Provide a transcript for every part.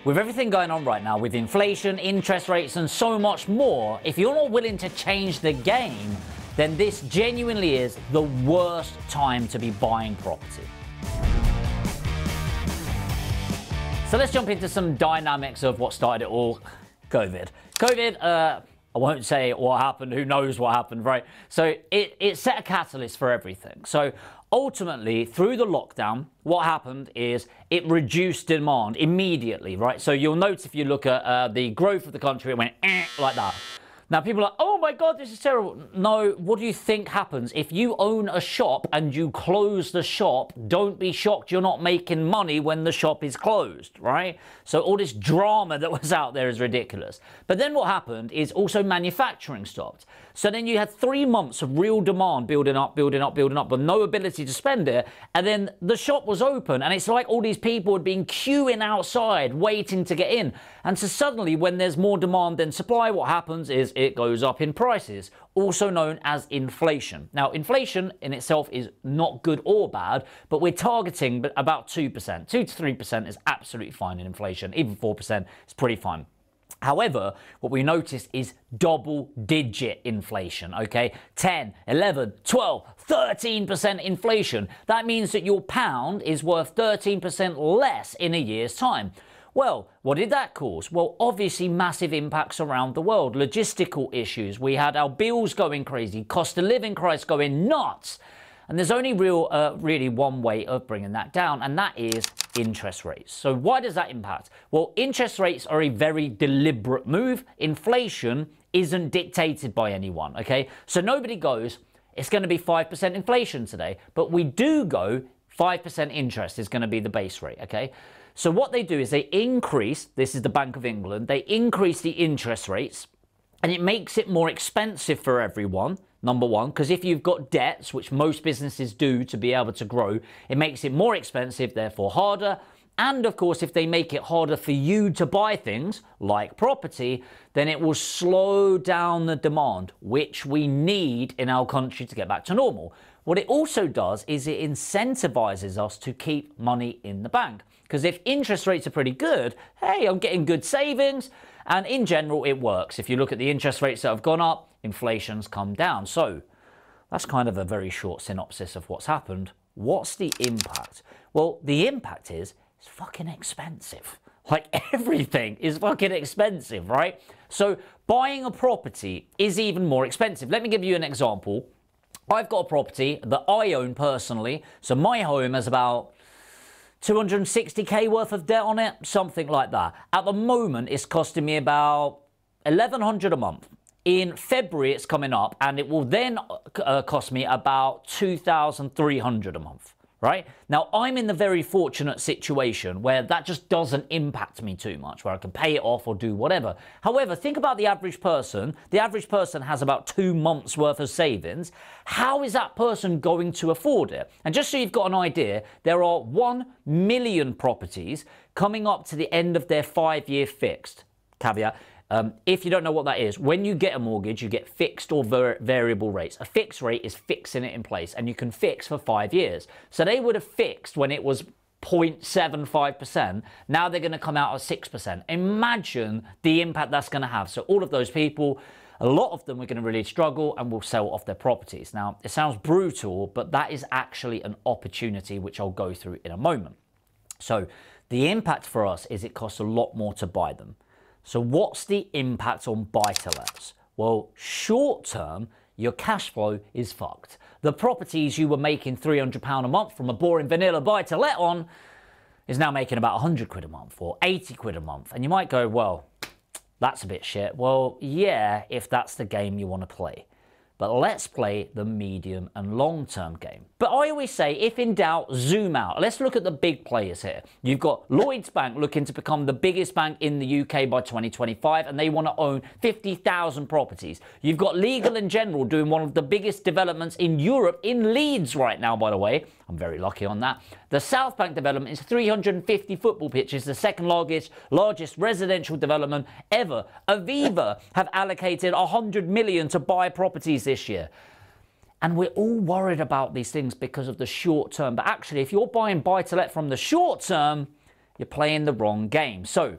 With everything going on right now, with inflation, interest rates, and so much more, if you're not willing to change the game, then this genuinely is the worst time to be buying property. So let's jump into some dynamics of what started it all. COVID. I won't say what happened, who knows what happened, right? So it set a catalyst for everything. So ultimately, through the lockdown, what happened is it reduced demand immediately, right? So you'll notice if you look at the growth of the country, it went like that. Now, people are like, oh my God, this is terrible. No, what do you think happens? If you own a shop and you close the shop, don't be shocked you're not making money when the shop is closed, right? So all this drama that was out there is ridiculous. But then what happened is also manufacturing stopped. So then you had 3 months of real demand building up, but no ability to spend it. And then the shop was open, and it's like all these people had been queuing outside, waiting to get in. And so suddenly, when there's more demand than supply, what happens is it goes up in prices, also known as inflation. Now, inflation in itself is not good or bad, but we're targeting about 2%. 2 to 3% is absolutely fine in inflation. Even 4% is pretty fine. However, what we notice is double-digit inflation, okay? 10, 11, 12, 13% inflation. That means that your pound is worth 13% less in a year's time. Well, what did that cause? Well, obviously massive impacts around the world. Logistical issues. We had our bills going crazy, cost of living crisis going nuts. And there's only really one way of bringing that down, and that is interest rates. So why does that impact? Well, interest rates are a very deliberate move. Inflation isn't dictated by anyone, okay? So nobody goes, it's going to be 5% inflation today, but we do go 5% interest is going to be the base rate, okay? So what they do is they increase, this is the Bank of England, they increase the interest rates, and it makes it more expensive for everyone. Number one, because if you've got debts, which most businesses do to be able to grow, it makes it more expensive, therefore harder. And of course, if they make it harder for you to buy things like property, then it will slow down the demand, which we need in our country to get back to normal. What it also does is it incentivizes us to keep money in the bank. Because if interest rates are pretty good, hey, I'm getting good savings. And in general, it works. If you look at the interest rates that have gone up, inflation's come down. So that's kind of a very short synopsis of what's happened. What's the impact? Well, the impact is it's fucking expensive. Like everything is fucking expensive, right? So buying a property is even more expensive. Let me give you an example. I've got a property that I own personally. So my home has about 260k worth of debt on it, something like that. At the moment, it's costing me about $1,100 a month. In February, it's coming up, and it will then cost me about $2,300 a month, right? Now, I'm in the very fortunate situation where that just doesn't impact me too much, where I can pay it off or do whatever. However, think about the average person. The average person has about 2 months worth of savings. How is that person going to afford it? And just so you've got an idea, there are 1 million properties coming up to the end of their 5-year fixed. Caveat. If you don't know what that is, when you get a mortgage, you get fixed or variable rates. A fixed rate is fixing it in place, and you can fix for 5 years. So they would have fixed when it was 0.75%. Now they're going to come out at 6%. Imagine the impact that's going to have. So all of those people, a lot of them are going to really struggle and will sell off their properties. Now, it sounds brutal, but that is actually an opportunity, which I'll go through in a moment. So the impact for us is it costs a lot more to buy them. So what's the impact on buy-to-lets? Well, short term, your cash flow is fucked. The properties you were making £300 a month from a boring vanilla buy-to-let on is now making about 100 quid a month or 80 quid a month. And you might go, well, that's a bit shit. Well, yeah, if that's the game you want to play. But let's play the medium and long-term game. But I always say, if in doubt, zoom out. Let's look at the big players here. You've got Lloyds Bank looking to become the biggest bank in the UK by 2025, and they want to own 50,000 properties. You've got Legal & General doing one of the biggest developments in Europe, in Leeds right now, by the way. I'm very lucky on that. The South Bank development is 350 football pitches, the second largest residential development ever. Aviva have allocated 100 million to buy properties this year. And we're all worried about these things because of the short term. But actually, if you're buying buy-to-let from the short term, you're playing the wrong game. So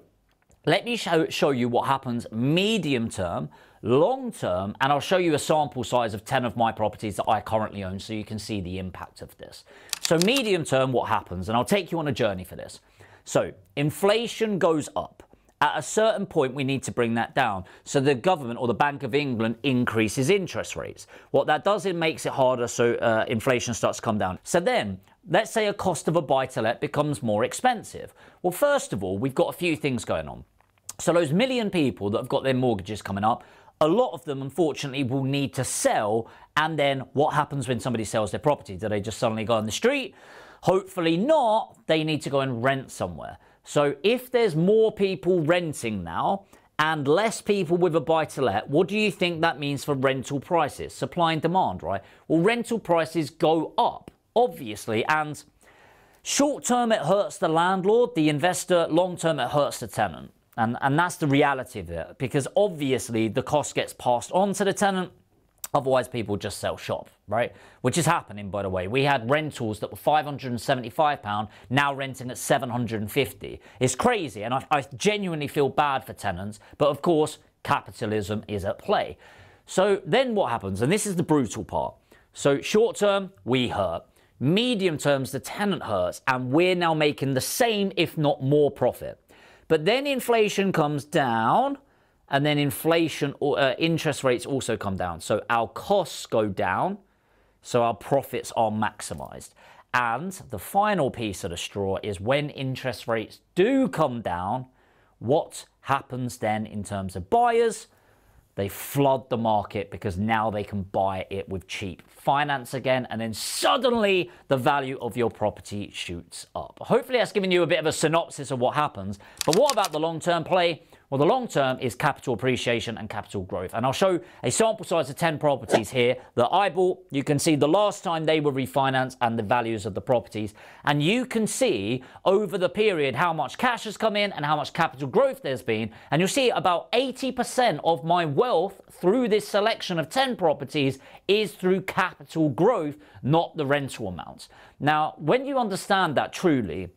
Let me show you what happens medium term, long term, and I'll show you a sample size of 10 of my properties that I currently own so you can see the impact of this. So medium term, what happens? And I'll take you on a journey for this. So inflation goes up. At a certain point, we need to bring that down. So the government or the Bank of England increases interest rates. What that does, it makes it harder so inflation starts to come down. So then, let's say a cost of a buy-to-let becomes more expensive. Well, first of all, we've got a few things going on. So those million people that have got their mortgages coming up, a lot of them, unfortunately, will need to sell. And then what happens when somebody sells their property? Do they just suddenly go on the street? Hopefully not. They need to go and rent somewhere. So if there's more people renting now and less people with a buy-to-let, what do you think that means for rental prices? Supply and demand, right? Well, rental prices go up, obviously, and short-term it hurts the landlord, the investor, long-term it hurts the tenant. And that's the reality of it, because obviously the cost gets passed on to the tenant. Otherwise, people just sell shop, right? Which is happening, by the way. We had rentals that were £575, now renting at £750. It's crazy, and I genuinely feel bad for tenants. But of course, capitalism is at play. So then what happens? And this is the brutal part. So short term, we hurt. Medium terms, the tenant hurts, and we're now making the same, if not more, profit. But then inflation comes down, and then interest rates also come down. So our costs go down, so our profits are maximized. And the final piece of the straw is when interest rates do come down, what happens then in terms of buyers? They flood the market because now they can buy it with cheap finance again, and then suddenly the value of your property shoots up. Hopefully that's given you a bit of a synopsis of what happens. But what about the long-term play? Well, the long term is capital appreciation and capital growth. And I'll show a sample size of 10 properties here that I bought. You can see the last time they were refinanced and the values of the properties. And you can see over the period how much cash has come in and how much capital growth there's been. And you'll see about 80% of my wealth through this selection of 10 properties is through capital growth, not the rental amounts. Now, when you understand that truly,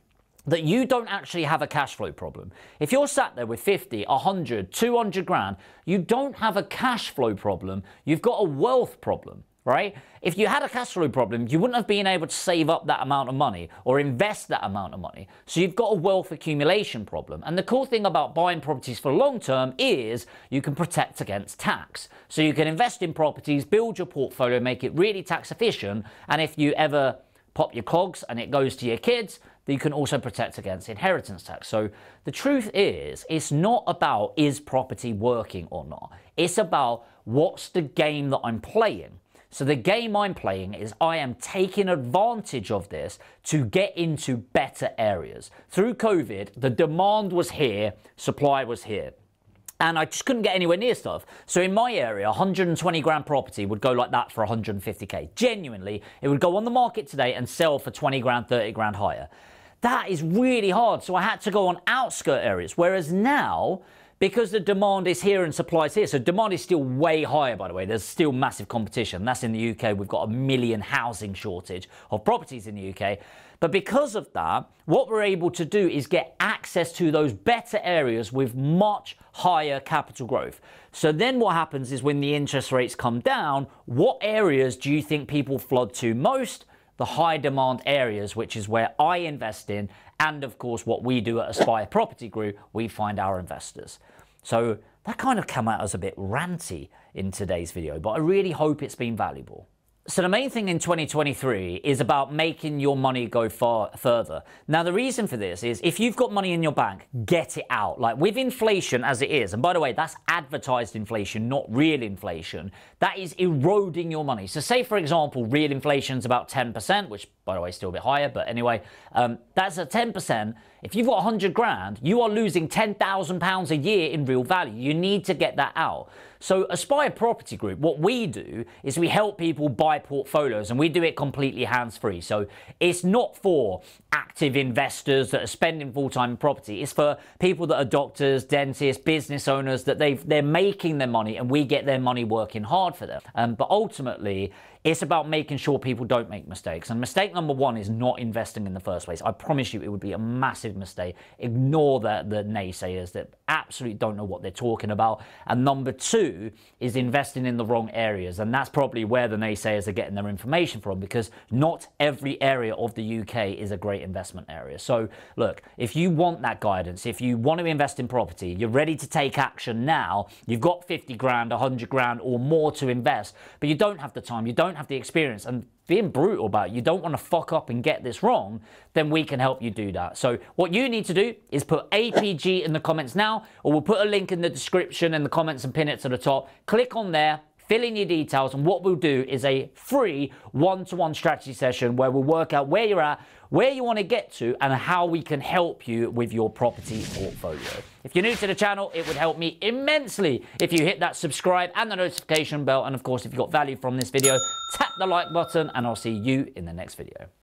that you don't actually have a cash flow problem. If you're sat there with 50, 100, 200 grand, you don't have a cash flow problem. You've got a wealth problem, right? If you had a cash flow problem, you wouldn't have been able to save up that amount of money or invest that amount of money. So you've got a wealth accumulation problem. And the cool thing about buying properties for long term is you can protect against tax. So you can invest in properties, build your portfolio, make it really tax efficient. And if you ever pop your clogs and it goes to your kids, you can also protect against inheritance tax. So the truth is, it's not about is property working or not. It's about what's the game that I'm playing. So the game I'm playing is I am taking advantage of this to get into better areas. Through COVID, the demand was here, supply was here. And I just couldn't get anywhere near stuff. So in my area, 120 grand property would go like that for 150k. Genuinely, it would go on the market today and sell for 20 grand, 30 grand higher. That is really hard. So I had to go on outskirt areas. Whereas now, because the demand is here and supply is here, so demand is still way higher, by the way. There's still massive competition. That's in the UK. We've got a million housing shortage of properties in the UK. But because of that, what we're able to do is get access to those better areas with much higher capital growth. So then what happens is when the interest rates come down, what areas do you think people flood to most? The high demand areas, which is where I invest in. And of course, what we do at Aspire Property Group, we find our investors. So that kind of came out as a bit ranty in today's video, but I really hope it's been valuable. So the main thing in 2023 is about making your money go far further. Now, the reason for this is if you've got money in your bank, get it out. Like with inflation as it is, and by the way, that's advertised inflation, not real inflation. That is eroding your money. So say, for example, real inflation is about 10%, which by the way, is still a bit higher, but anyway, that's at 10%. If you've got 100 grand, you are losing £10,000 a year in real value. You need to get that out. So Aspire Property Group, what we do is we help people buy portfolios, and we do it completely hands-free. So it's not for active investors that are spending full-time in property. It's for people that are doctors, dentists, business owners, that they're making their money and we get their money working hard for them. But ultimately, It's about making sure people don't make mistakes. And mistake number one is not investing in the first place. I promise you it would be a massive mistake. Ignore the naysayers that absolutely don't know what they're talking about. And number two is investing in the wrong areas. And that's probably where the naysayers are getting their information from, because not every area of the UK is a great investment area. So look, if you want that guidance, if you want to invest in property, you're ready to take action now, you've got 50 grand, 100 grand or more to invest, but you don't have the time, you don't have the experience, and being brutal about it, you don't want to fuck up and get this wrong, then we can help you do that. So what you need to do is put APG in the comments now, or we'll put a link in the description and the comments and pin it to the top. Click on there, fill in your details, and what we'll do is a free one-to-one strategy session where we'll work out where you're at, where you want to get to, and how we can help you with your property portfolio. If you're new to the channel, it would help me immensely if you hit that subscribe and the notification bell. And of course, if you got value from this video, tap the like button, and I'll see you in the next video.